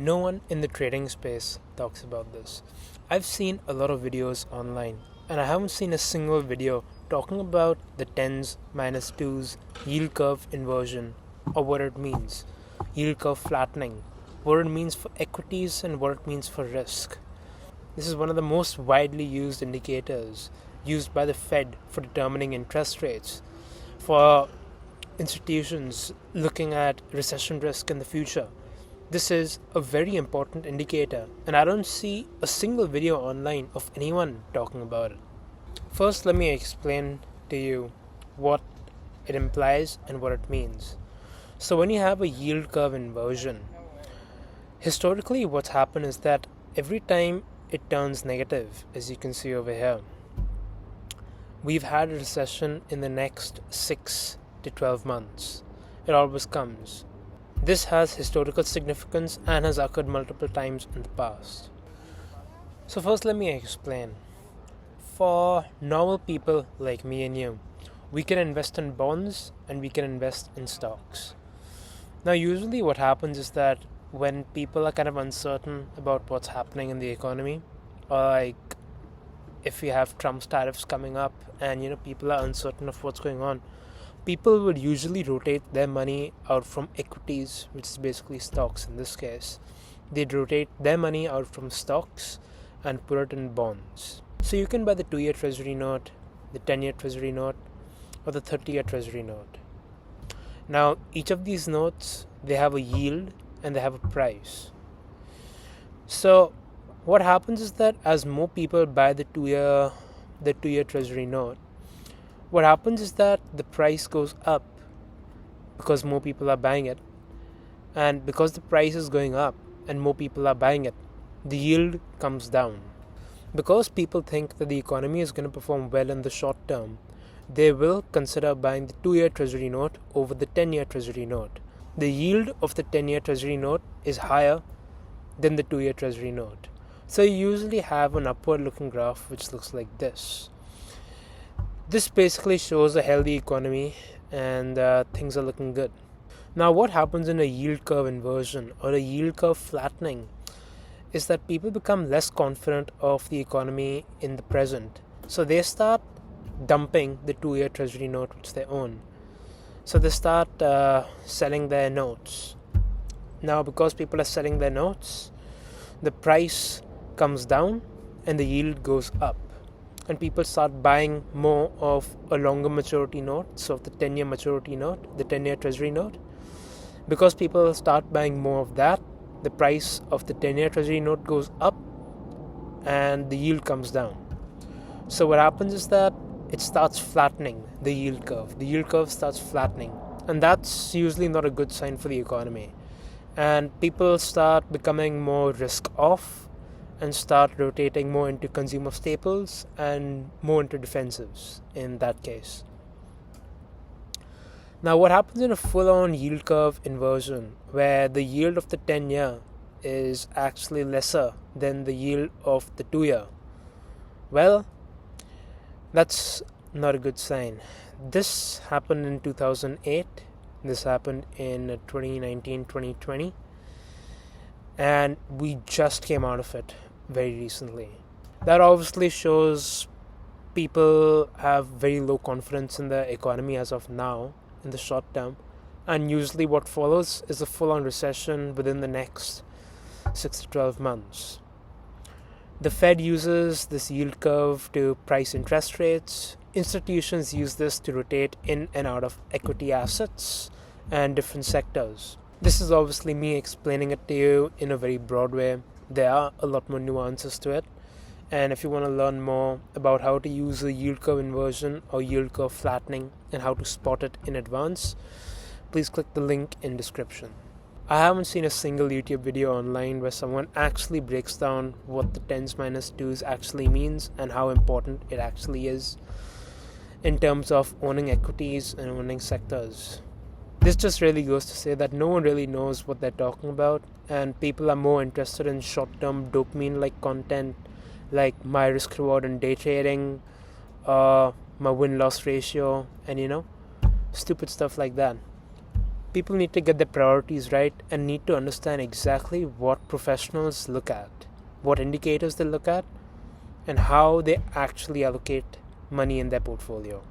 No one in the trading space talks about this. I've seen a lot of videos online, and I haven't seen a single video talking about the 10s minus 2s yield curve inversion or what it means, yield curve flattening, what it means for equities and what it means for risk. This is one of the most widely used indicators used by the Fed for determining interest rates, for institutions looking at recession risk in the future. This is a very important indicator, and I don't see a single video online of anyone talking about it. First, let me explain to you what it implies and what it means. So when you have a yield curve inversion, historically what's happened is that every time it turns negative, as you can see over here, we've had a recession in the next 6 to 12 months. It always comes. This has historical significance and has occurred multiple times in the past. So first let me explain. For normal people like me and you, we can invest in bonds and we can invest in stocks. Now usually what happens is that when people are kind of uncertain about what's happening in the economy, or like if we have Trump's tariffs coming up and people are uncertain of what's going on, people would usually rotate their money out from equities, which is basically stocks in this case. They'd rotate their money out from stocks and put it in bonds. So you can buy the 2-year treasury note, the 10-year treasury note, or the 30-year treasury note. Now each of these notes, they have a yield and they have a price. So what happens is that as more people buy the 2-year treasury note, what happens is that the price goes up because more people are buying it. And because the price is going up and more people are buying it, the yield comes down. Because people think that the economy is going to perform well in the short term, they will consider buying the 2-year treasury note over the 10-year treasury note. The yield of the 10-year treasury note is higher than the 2-year treasury note. So you usually have an upward looking graph which looks like this. This basically shows a healthy economy and things are looking good. Now what happens in a yield curve inversion or a yield curve flattening is that people become less confident of the economy in the present. So they start dumping the 2-year treasury note which they own. So they start selling their notes. Now because people are selling their notes, the price comes down and the yield goes up. And people start buying more of a longer maturity note, so the 10-year maturity note, the 10-year treasury note. Because people start buying more of that, the price of the 10-year treasury note goes up and the yield comes down. So what happens is that it starts flattening the yield curve. The yield curve starts flattening, and that's usually not a good sign for the economy. And people start becoming more risk off and start rotating more into consumer staples and more into defensives in that case. Now what happens in a full-on yield curve inversion where the yield of the 10-year is actually lesser than the yield of the 2-year? Well, that's not a good sign. This happened in 2008. This happened in 2019-2020. And we just came out of it very recently. That obviously shows people have very low confidence in the economy as of now in the short term, and usually what follows is a full-on recession within the next 6 to 12 months. The Fed uses this yield curve to price interest rates. Institutions use this to rotate in and out of equity assets and different sectors. This is obviously me explaining it to you in a very broad way. There are a lot more nuances to it. And if you want to learn more about how to use a yield curve inversion or yield curve flattening and how to spot it in advance, please click the link in description. I haven't seen a single YouTube video online where someone actually breaks down what the 10s minus 2s actually means and how important it actually is in terms of owning equities and owning sectors. This just really goes to say that no one really knows what they're talking about, and people are more interested in short-term dopamine-like content like my risk reward in day trading, my win-loss ratio, and stupid stuff like that. People need to get their priorities right and need to understand exactly what professionals look at, what indicators they look at, and how they actually allocate money in their portfolio.